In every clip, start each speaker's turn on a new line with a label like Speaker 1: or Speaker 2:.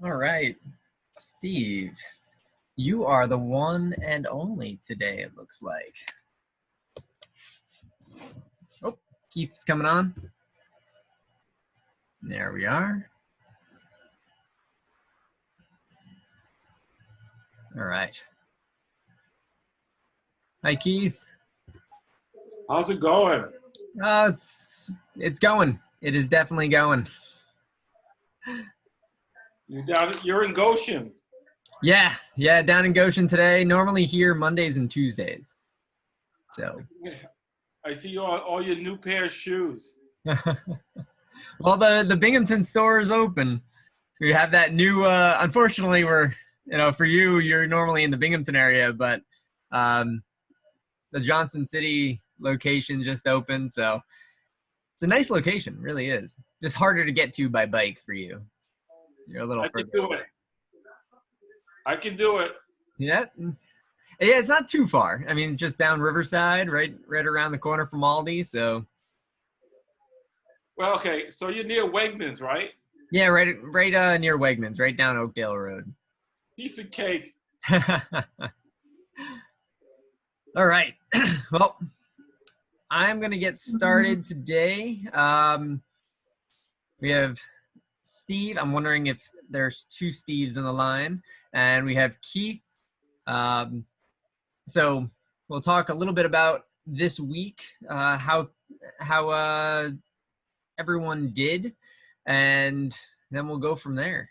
Speaker 1: All right, Steve, you are the one and only today, it looks like. Oh, Keith's coming on. There we are. All right. Hi, Keith.
Speaker 2: How's it going?
Speaker 1: It's going. It is definitely going.
Speaker 2: You're in Goshen.
Speaker 1: Yeah, down in Goshen today. Normally here Mondays and Tuesdays. So.
Speaker 2: I see all your new pair of shoes.
Speaker 1: Well, the Binghamton store is open. We have that new. Unfortunately, for you, you're normally in the Binghamton area, but the Johnson City location just opened, so it's a nice location. Really is. Just harder to get to by bike for you. You're a little further away.
Speaker 2: I can do it.
Speaker 1: Yeah, it's not too far. I mean, just down Riverside, right around the corner from Aldi. So.
Speaker 2: Well, okay. So you're near Wegmans, right?
Speaker 1: Yeah, right near Wegmans, right down Oakdale Road.
Speaker 2: Piece of cake.
Speaker 1: All right. Well, I'm going to get started today. We have Steve. I'm wondering if there's two Steves on the line. And we have Keith. So we'll talk a little bit about this week, how everyone did, and then we'll go from there.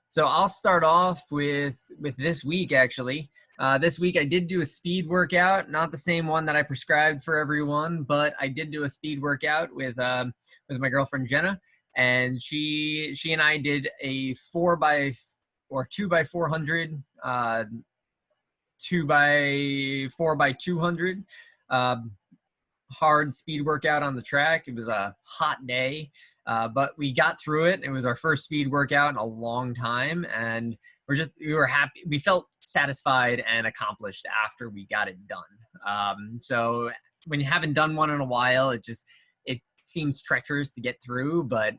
Speaker 1: So I'll start off with this week, actually. This week I did do a speed workout, not the same one that I prescribed for everyone, but I did do a speed workout with my girlfriend Jenna, and she and I did a 2x400, 2x4x200 hard speed workout on the track. It was a hot day, but we got through it. It was our first speed workout in a long time, and we were happy. We felt satisfied and accomplished after we got it done. So when you haven't done one in a while, it seems treacherous to get through, but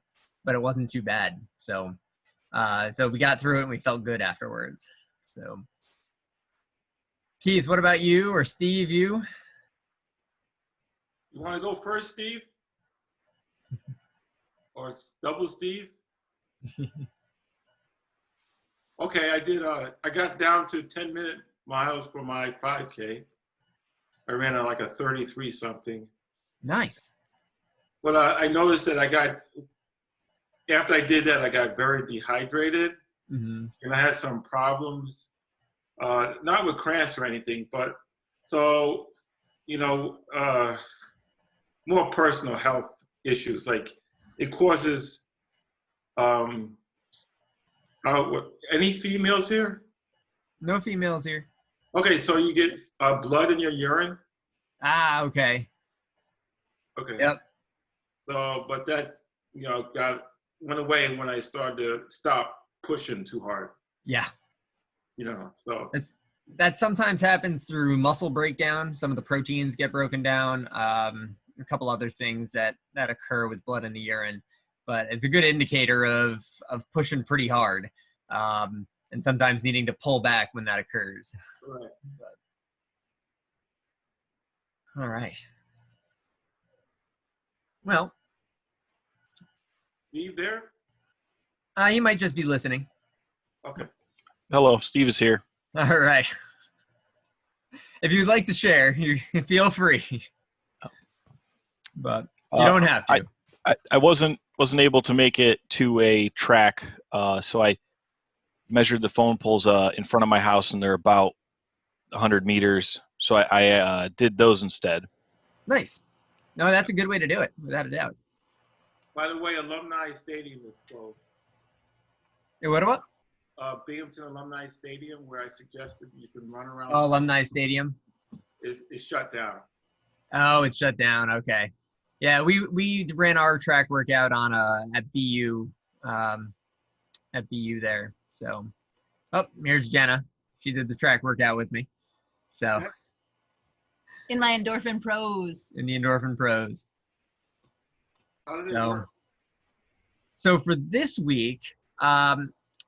Speaker 1: it wasn't too bad. So we got through it and we felt good afterwards. So Keith, what about you, or Steve, you?
Speaker 2: You want to go first, Steve? Or double Steve? Okay, I got down to 10-minute miles for my 5K. I ran at like a 33 something.
Speaker 1: Nice.
Speaker 2: But I noticed that after I did that, I got very dehydrated.
Speaker 1: Mm-hmm.
Speaker 2: And I had some problems, not with cramps or anything, but so, more personal health issues. Like it causes, any females here?
Speaker 1: No females here.
Speaker 2: Okay, so you get blood in your urine?
Speaker 1: Okay.
Speaker 2: Okay.
Speaker 1: Yep. So,
Speaker 2: but that, went away when I started to stop pushing too hard.
Speaker 1: Yeah.
Speaker 2: So.
Speaker 1: That sometimes happens through muscle breakdown. Some of the proteins get broken down. A couple other things that occur with blood in the urine, but it's a good indicator of pushing pretty hard, and sometimes needing to pull back when that occurs.
Speaker 2: Right.
Speaker 1: All right. Well,
Speaker 2: Steve there?
Speaker 1: He might just be listening.
Speaker 2: Okay.
Speaker 3: Hello, Steve is here.
Speaker 1: All right. If you'd like to share, you feel free. But you don't have to.
Speaker 3: I wasn't able to make it to a track, so I measured the phone poles in front of my house, and they're about 100 meters. So I did those instead.
Speaker 1: Nice. No, that's a good way to do it, without a doubt.
Speaker 2: By the way, Alumni Stadium is closed.
Speaker 1: Hey, what?
Speaker 2: Binghamton Alumni Stadium, where I suggested you can run around.
Speaker 1: Oh, Alumni Stadium
Speaker 2: is shut down.
Speaker 1: Oh, it's shut down. Okay. Yeah, we ran our track workout on at BU there. So, here's Jenna. She did the track workout with me. So.
Speaker 4: In my Endorphin Pros.
Speaker 1: In the Endorphin Pros.
Speaker 2: How did it work?
Speaker 1: So for this week,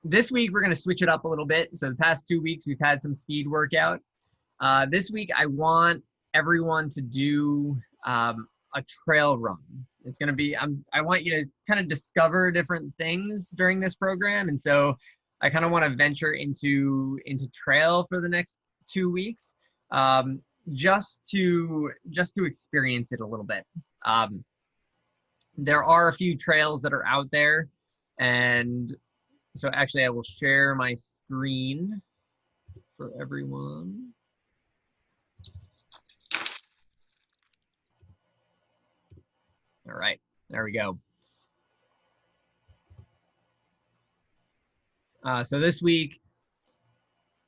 Speaker 1: This week, we're going to switch it up a little bit. So the past 2 weeks, we've had some speed workout. This week, I want everyone to do a trail run. It's going to be, I want you to kind of discover different things during this program. And so I kind of want to venture into trail for the next 2 weeks, just to experience it a little bit. There are a few trails that are out there, and so actually I will share my screen for everyone. All right, there we go. So this week,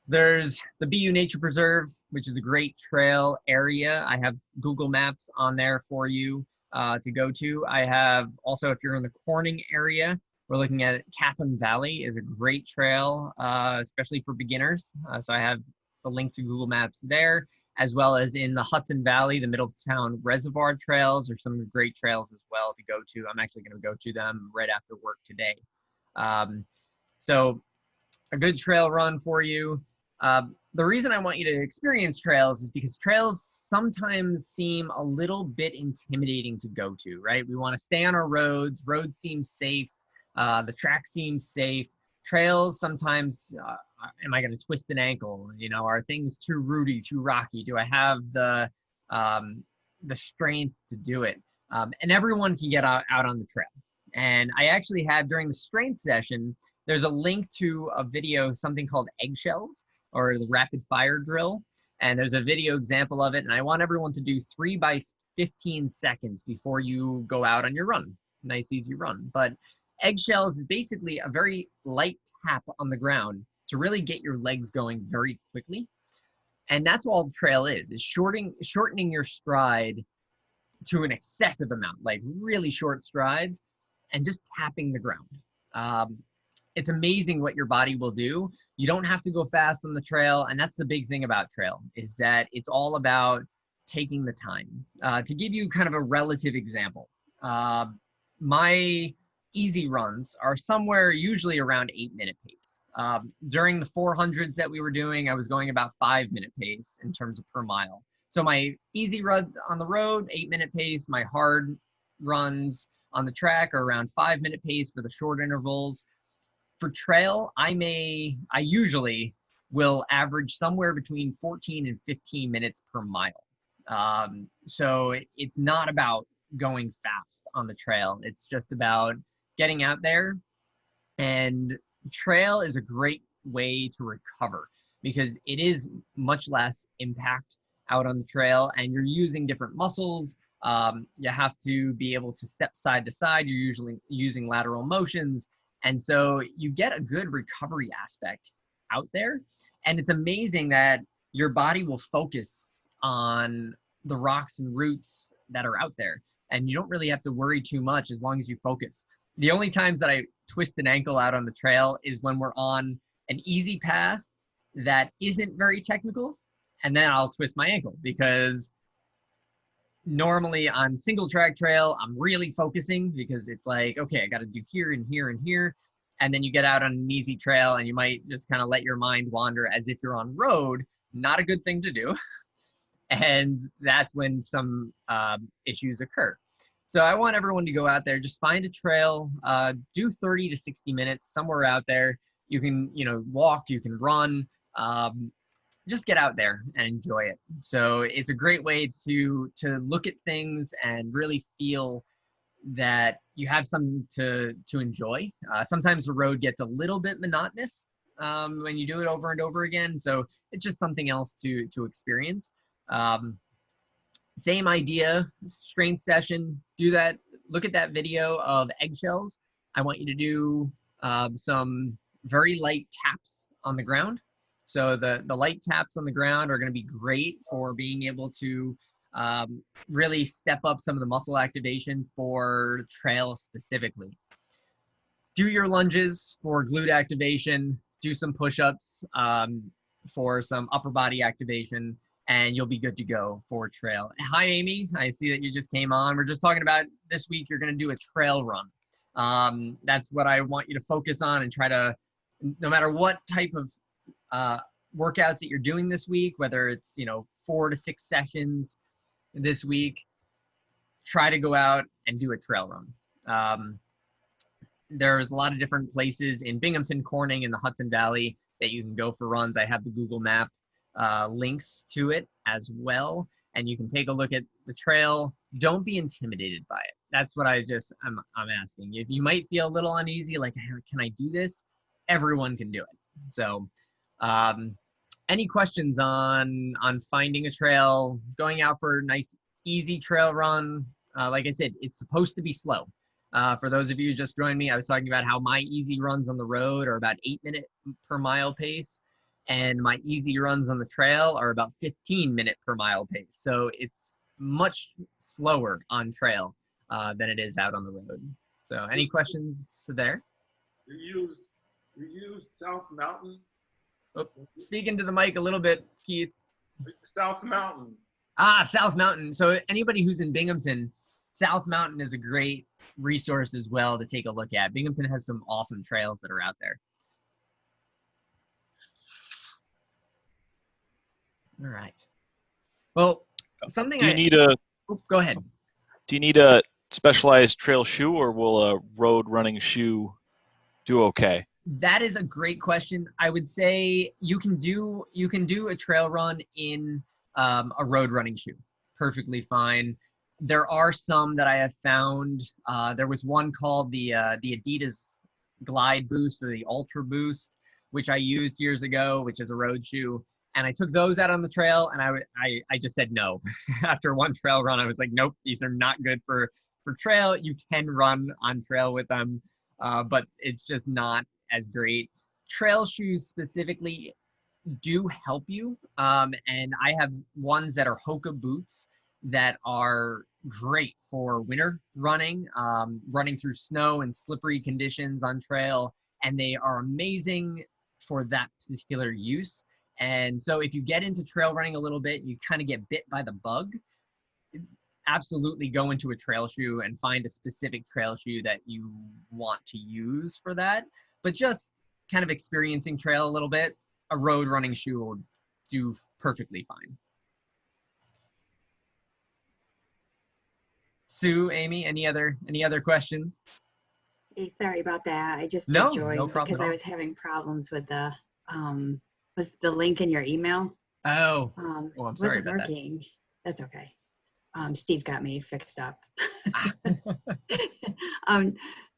Speaker 1: there's the BU Nature Preserve, which is a great trail area. I have Google Maps on there for you to go to. I have also, if you're in the Corning area, we're looking at Catherine Valley is a great trail, especially for beginners. So I have the link to Google Maps there, as well as in the Hudson Valley, the Middletown Reservoir trails are some great trails as well to go to. I'm actually going to go to them right after work today. So a good trail run for you. The reason I want you to experience trails is because trails sometimes seem a little bit intimidating to go to, right? We want to stay on our roads. Roads seem safe. The track seems safe. Trails sometimes, am I going to twist an ankle? You know, are things too rooty, too rocky? Do I have the strength to do it? And everyone can get out on the trail. And I actually had, during the strength session, there's a link to a video, something called eggshells, or the rapid fire drill. And there's a video example of it. And I want everyone to do 3 by 15 seconds before you go out on your run. Nice, easy run. But eggshells is basically a very light tap on the ground to really get your legs going very quickly. And that's all the trail is shortening your stride to an excessive amount, like really short strides, and just tapping the ground. It's amazing what your body will do. You don't have to go fast on the trail, and that's the big thing about trail, is that it's all about taking the time. To give you kind of a relative example, my easy runs are somewhere usually around 8-minute pace. During the 400s that we were doing, I was going about 5-minute pace in terms of per mile. So my easy runs on the road, 8-minute pace. My hard runs on the track are around 5-minute pace for the short intervals. For trail, I usually will average somewhere between 14 and 15 minutes per mile. So it's not about going fast on the trail. It's just about getting out there. And trail is a great way to recover because it is much less impact out on the trail, and you're using different muscles. You have to be able to step side to side. You're usually using lateral motions. And so you get a good recovery aspect out there. And it's amazing that your body will focus on the rocks and roots that are out there. And you don't really have to worry too much as long as you focus. The only times that I twist an ankle out on the trail is when we're on an easy path that isn't very technical. And then I'll twist my ankle because normally on single track trail, I'm really focusing because it's like, okay, I got to do here and here and here. And then you get out on an easy trail and you might just kind of let your mind wander as if you're on road. Not a good thing to do. And that's when some issues occur. So I want everyone to go out there, just find a trail, do 30 to 60 minutes somewhere out there. You can, walk, you can run, just get out there and enjoy it. So it's a great way to look at things and really feel that you have something to enjoy. Sometimes the road gets a little bit monotonous when you do it over and over again. So it's just something else to experience. Same idea, strength session, do that. Look at that video of eggshells. I want you to do some very light taps on the ground. So the light taps on the ground are going to be great for being able to really step up some of the muscle activation for trail specifically. Do your lunges for glute activation, do some push-ups for some upper body activation, and you'll be good to go for trail. Hi, Amy. I see that you just came on. We're just talking about this week, you're going to do a trail run. That's what I want you to focus on and try to no matter what type of workouts that you're doing this week, whether it's, 4 to 6 sessions this week, try to go out and do a trail run. There's a lot of different places in Binghamton, Corning, and the Hudson Valley that you can go for runs. I have the Google Map links to it as well, and you can take a look at the trail. Don't be intimidated by it. That's what I'm asking. If you might feel a little uneasy, like, can I do this? Everyone can do it. So, any questions on finding a trail, going out for a nice, easy trail run? Like I said, it's supposed to be slow. For those of you who just joined me, I was talking about how my easy runs on the road are about 8-minute per mile pace, and my easy runs on the trail are about 15-minute per mile pace. So it's much slower on trail than it is out on the road. So any questions there?
Speaker 2: You use South Mountain?
Speaker 1: Oh, speaking to the mic a little bit, Keith.
Speaker 2: South Mountain.
Speaker 1: South Mountain. So anybody who's in Binghamton, South Mountain is a great resource as well to take a look at. Binghamton has some awesome trails that are out there. All right. Well, something go ahead.
Speaker 3: Do you need a specialized trail shoe, or will a road running shoe do okay?
Speaker 1: That is a great question. I would say you can do a trail run in a road running shoe. Perfectly fine. There are some that I have found. There was one called the Adidas Glide Boost, or the Ultra Boost, which I used years ago, which is a road shoe. And I took those out on the trail, and I just said no. After one trail run, I was like, nope, these are not good for trail. You can run on trail with them, but it's just not as great. Trail shoes specifically do help you, and I have ones that are Hoka boots that are great for winter running, running through snow and slippery conditions on trail, and they are amazing for that particular use. And so if you get into trail running a little bit, you kind of get bit by the bug, absolutely go into a trail shoe and find a specific trail shoe that you want to use for that. But just kind of experiencing trail a little bit, a road running shoe will do perfectly fine. Sue, Amy, any other questions?
Speaker 5: Hey, sorry about that. I just
Speaker 1: No,
Speaker 5: did join
Speaker 1: no problem
Speaker 5: because
Speaker 1: at all.
Speaker 5: I was having problems with the was the link in your email.
Speaker 1: Oh, I'm sorry
Speaker 5: wasn't
Speaker 1: about that.
Speaker 5: working. That's okay. Steve got me fixed up.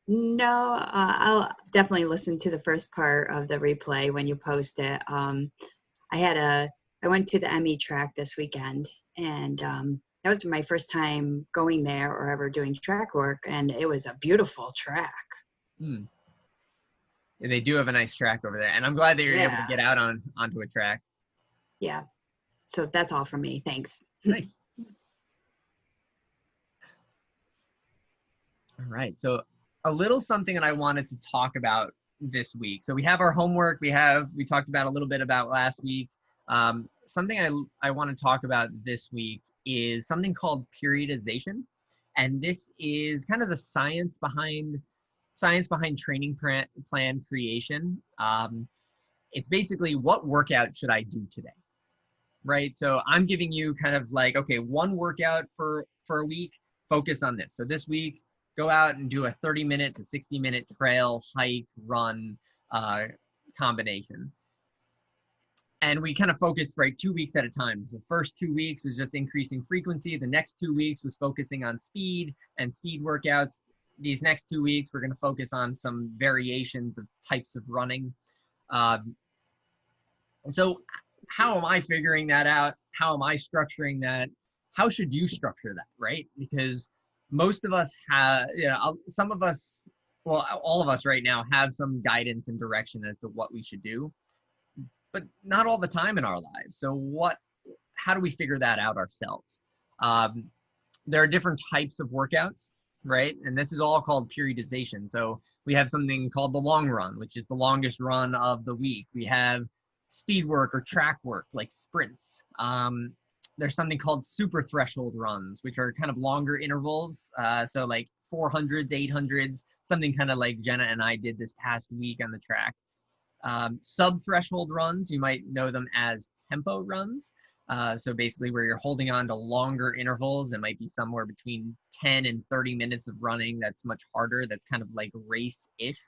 Speaker 5: No, I'll definitely listen to the first part of the replay when you post it. I went to the ME track this weekend, and that was my first time going there or ever doing track work, and it was a beautiful track.
Speaker 1: And they do have a nice track over there, and I'm glad that you're able to get out onto a track.
Speaker 5: Yeah. So that's all from me. Thanks.
Speaker 1: Nice. All right. So a little something that I wanted to talk about this week. So we have our homework. We talked about a little bit about last week. Something I want to talk about this week is something called periodization. And this is kind of the science behind training plan creation. It's basically, what workout should I do today? Right? So I'm giving you kind of like, okay, one workout for a week, focus on this. So this week, go out and do a 30-minute to 60-minute trail, hike, run combination. And we kind of focused 2 weeks at a time. So the first 2 weeks was just increasing frequency. The next 2 weeks was focusing on speed and speed workouts. These next 2 weeks, we're going to focus on some variations of types of running. So how am I figuring that out? How am I structuring that? How should you structure that, right? Because most of us have, some of us, well, all of us right now have some guidance and direction as to what we should do, but not all the time in our lives. So how do we figure that out ourselves? There are different types of workouts, right? And this is all called periodization. So we have something called the long run, which is the longest run of the week. We have speed work or track work, like sprints. There's something called super threshold runs, which are kind of longer intervals. So like 400s, 800s, something kind of like Jenna and I did this past week on the track. Sub-threshold runs, you might know them as tempo runs. So basically where you're holding on to longer intervals. It might be somewhere between 10 and 30 minutes of running. That's much harder. That's kind of like race-ish.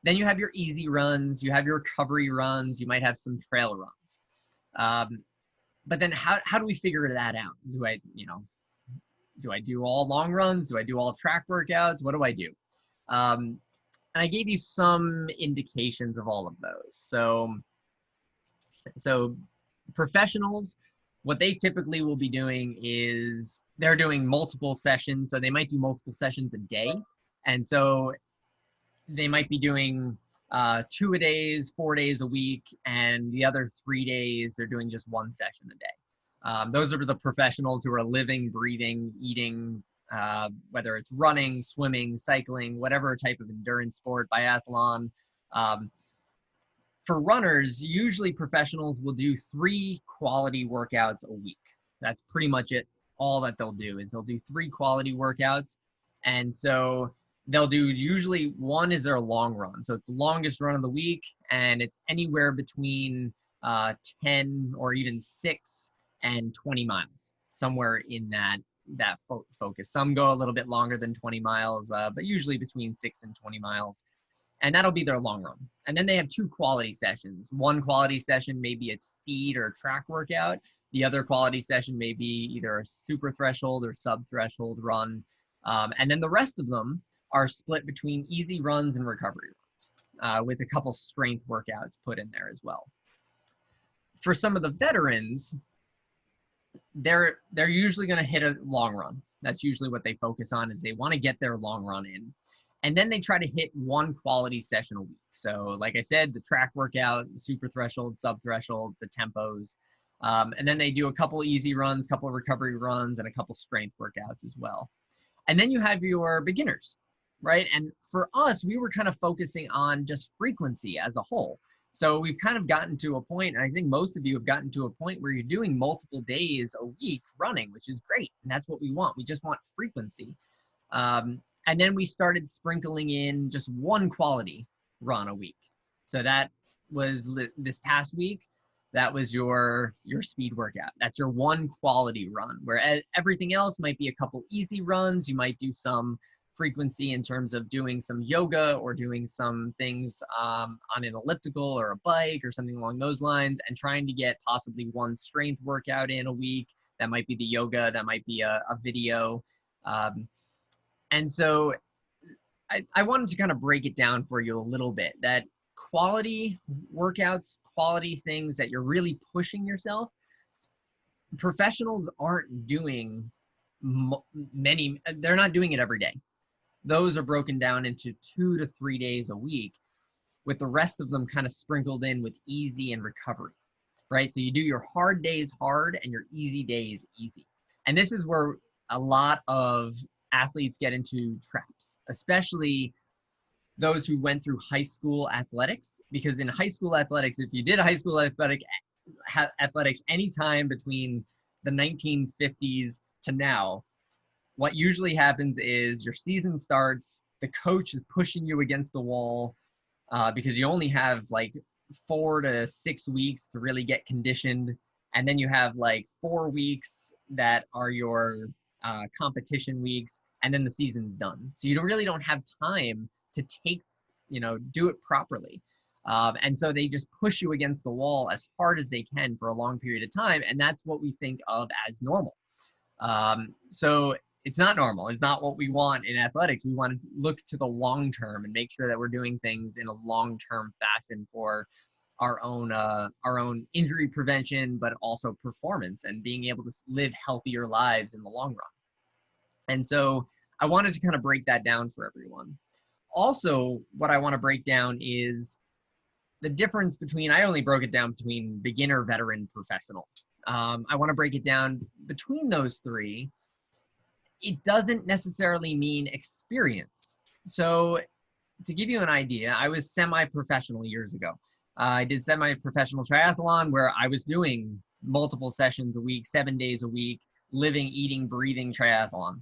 Speaker 1: Then you have your easy runs. You have your recovery runs. You might have some trail runs. But then how do we figure that out? Do I do all long runs? Do I do all track workouts? What do I do? And I gave you some indications of all of those. So professionals, what they typically will be doing is they're doing multiple sessions. So they might do multiple sessions a day. And so they might be doing 2-a-days, 4 days a week, and the other 3 days, they're doing just one session a day. Those are the professionals who are living, breathing, eating, whether it's running, swimming, cycling, whatever type of endurance sport, biathlon. For runners, usually professionals will do 3 quality workouts a week. That's pretty much it. All that they'll do is they'll do 3 quality workouts. And so they'll do, usually one is their long run. So it's the longest run of the week, and it's anywhere between 10 or even 6 and 20 miles, somewhere in that focus. Some go a little bit longer than 20 miles, but usually between 6 and 20 miles. And that'll be their long run. And then they have 2 quality sessions. One quality session may be a speed or a track workout. The other quality session may be either a super threshold or sub threshold run. And then the rest of them are split between easy runs and recovery runs, with a couple strength workouts put in there as well. For some of the veterans, they're usually going to hit a long run. That's usually what they focus on, is they want to get their long run in. And then they try to hit 1 quality session a week. So like I said, the track workout, the super threshold, sub thresholds, the tempos. And then they do a couple easy runs, couple recovery runs, and a couple strength workouts as well. And then you have your beginners, right? And for us, we were kind of focusing on just frequency as a whole. So we've kind of gotten to a point, and I think most of you have gotten to a point where you're doing multiple days a week running, which is great. And that's what we want. We just want frequency. And then we started sprinkling in just 1 quality run a week. So that was this past week. That was your speed workout. That's your 1 quality run, where everything else might be a couple easy runs. You might do some frequency in terms of doing some yoga or doing some things on an elliptical or a bike or something along those lines, and trying to get possibly 1 strength workout in a week. That might be the yoga, that might be a video. And so I wanted to kind of break it down for you a little bit, that quality workouts, quality things that you're really pushing yourself, professionals aren't doing many, they're not doing it every day. Those are broken down into 2 to 3 days a week, with the rest of them kind of sprinkled in with easy and recovery, right? So you do your hard days hard and your easy days easy. And this is where a lot of athletes get into traps, especially those who went through high school athletics, because in high school athletics, if you did high school athletics anytime between the 1950s to now, what usually happens is your season starts, the coach is pushing you against the wall, because you only have like 4 to 6 weeks to really get conditioned. And then you have like 4 weeks that are your competition weeks, and then the season's done. So you really don't have time to do it properly. And so they just push you against the wall as hard as they can for a long period of time. And that's what we think of as normal. So it's not normal. It's not what we want in athletics. We want to look to the long term and make sure that we're doing things in a long-term fashion for our own injury prevention, but also performance and being able to live healthier lives in the long run. And so I wanted to kind of break that down for everyone. Also, what I want to break down is the difference between, I only broke it down between beginner, veteran, professional. I want to break it down between those 3. It doesn't necessarily mean experience. So to give you an idea, I was semi-professional years ago. I did semi-professional triathlon where I was doing multiple sessions a week, 7 days a week, living, eating, breathing triathlon.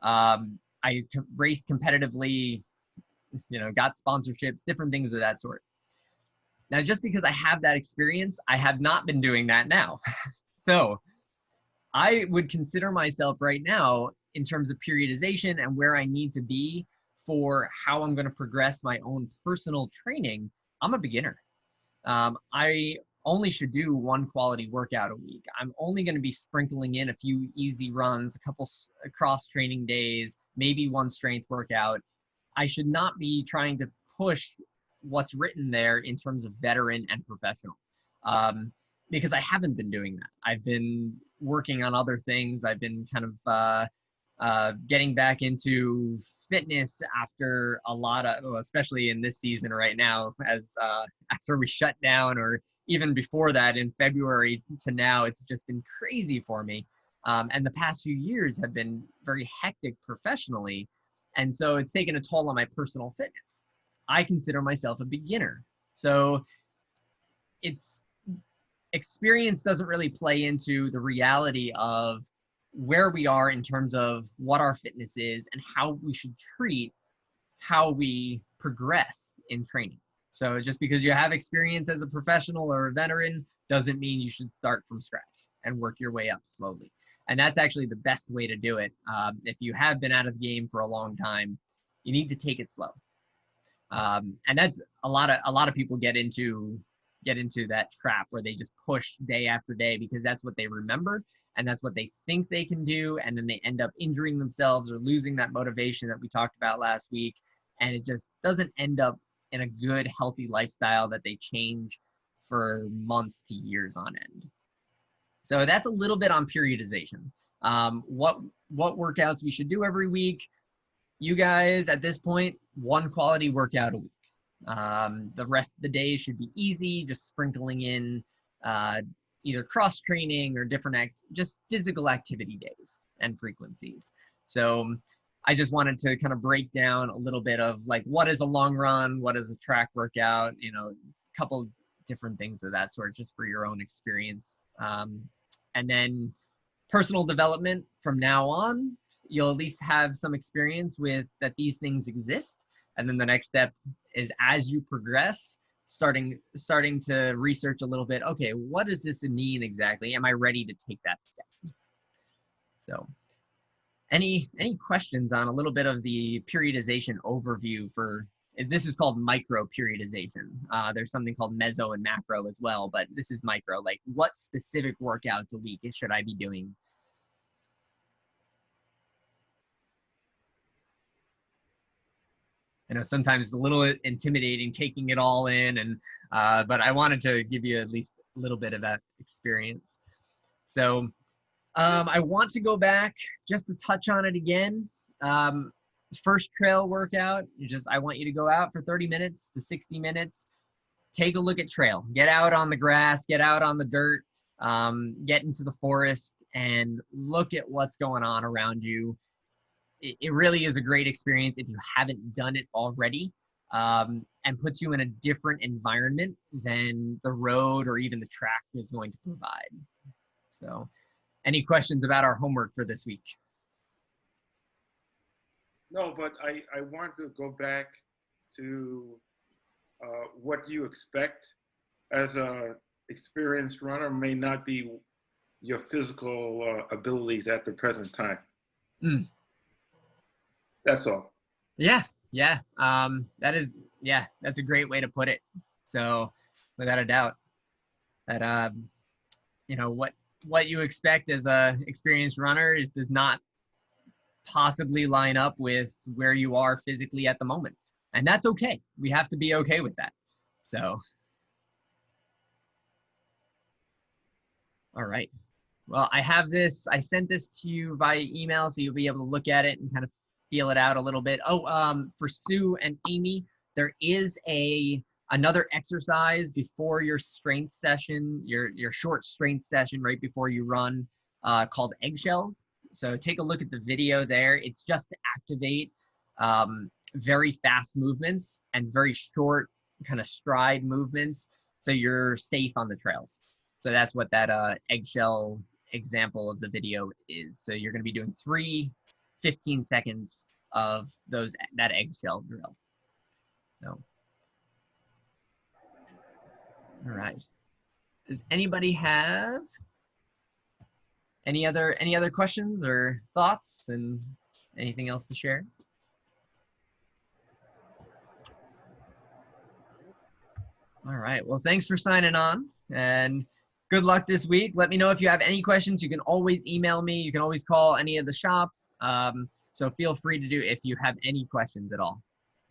Speaker 1: I raced competitively, got sponsorships, different things of that sort. Now, just because I have that experience, I have not been doing that now. So I would consider myself right now, in terms of periodization and where I need to be for how I'm going to progress my own personal training, I'm a beginner. I only should do one quality workout a week. I'm only going to be sprinkling in a few easy runs, a couple cross training days, maybe one strength workout. I should not be trying to push what's written there in terms of veteran and professional, because I haven't been doing that. I've been working on other things. I've been kind of getting back into fitness after a lot of, well, especially in this season right now, as after we shut down, or even before that in February to now, it's just been crazy for me. And the past few years have been very hectic professionally. And so it's taken a toll on my personal fitness. I consider myself a beginner. So it's experience doesn't really play into the reality of where we are in terms of what our fitness is and how we should treat how we progress in training. So just because you have experience as a professional or a veteran doesn't mean you should start from scratch and work your way up slowly. And that's actually the best way to do it. If you have been out of the game for a long time, you need to take it slow. And that's a lot of people get into that trap where they just push day after day because that's what they remember and that's what they think they can do, and then they end up injuring themselves or losing that motivation that we talked about last week, and it just doesn't end up in a good, healthy lifestyle that they change for months to years on end. So that's a little bit on periodization. What workouts we should do every week. You guys, at this point, one quality workout a week. The rest of the days should be easy, just sprinkling in either cross training or different just physical activity days and frequencies. So I just wanted to kind of break down a little bit of like, what is a long run? What is a track workout? You know, a couple different things of that sort, just for your own experience. And then personal development from now on, you'll at least have some experience with that these things exist. And then the next step is, as you progress, starting to research a little bit, okay, what does this mean exactly? Am I ready to take that step? So any questions on a little bit of the periodization overview for, this is called micro periodization. There's something called meso and macro as well, but this is micro, like what specific workouts a week should I be doing? I know sometimes it's a little intimidating taking it all in, and but I wanted to give you at least a little bit of that experience. So I want to go back just to touch on it again. First trail workout, I want you to go out for 30 minutes to 60 minutes. Take a look at trail. Get out on the grass, get out on the dirt, get into the forest, and look at what's going on around you. It really is a great experience if you haven't done it already, and puts you in a different environment than the road or even the track is going to provide. So any questions about our homework for this week?
Speaker 2: No, but I want to go back to what you expect as a experienced runner may not be your physical abilities at the present time.
Speaker 1: Mm.
Speaker 2: That's all.
Speaker 1: Yeah. That's a great way to put it. So without a doubt that, you know, what you expect as a experienced runner does not possibly line up with where you are physically at the moment. And that's okay. We have to be okay with that. So, all right. Well, I sent this to you via email, so you'll be able to look at it and kind of feel it out a little bit. Oh, for Sue and Amy, there is another exercise before your strength session, your short strength session right before you run, called eggshells. So take a look at the video there. It's just to activate very fast movements and very short kind of stride movements, so you're safe on the trails. So that's what that eggshell example of the video is. So you're going to be doing 15 seconds of that eggshell drill. So All right. Does anybody have any other questions or thoughts and anything else to share? All right. Well, thanks for signing on and good luck this week. Let me know if you have any questions. You can always email me. You can always call any of the shops. So feel free to do if you have any questions at all.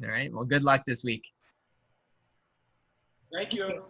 Speaker 1: All right. Well, good luck this week.
Speaker 2: Thank you.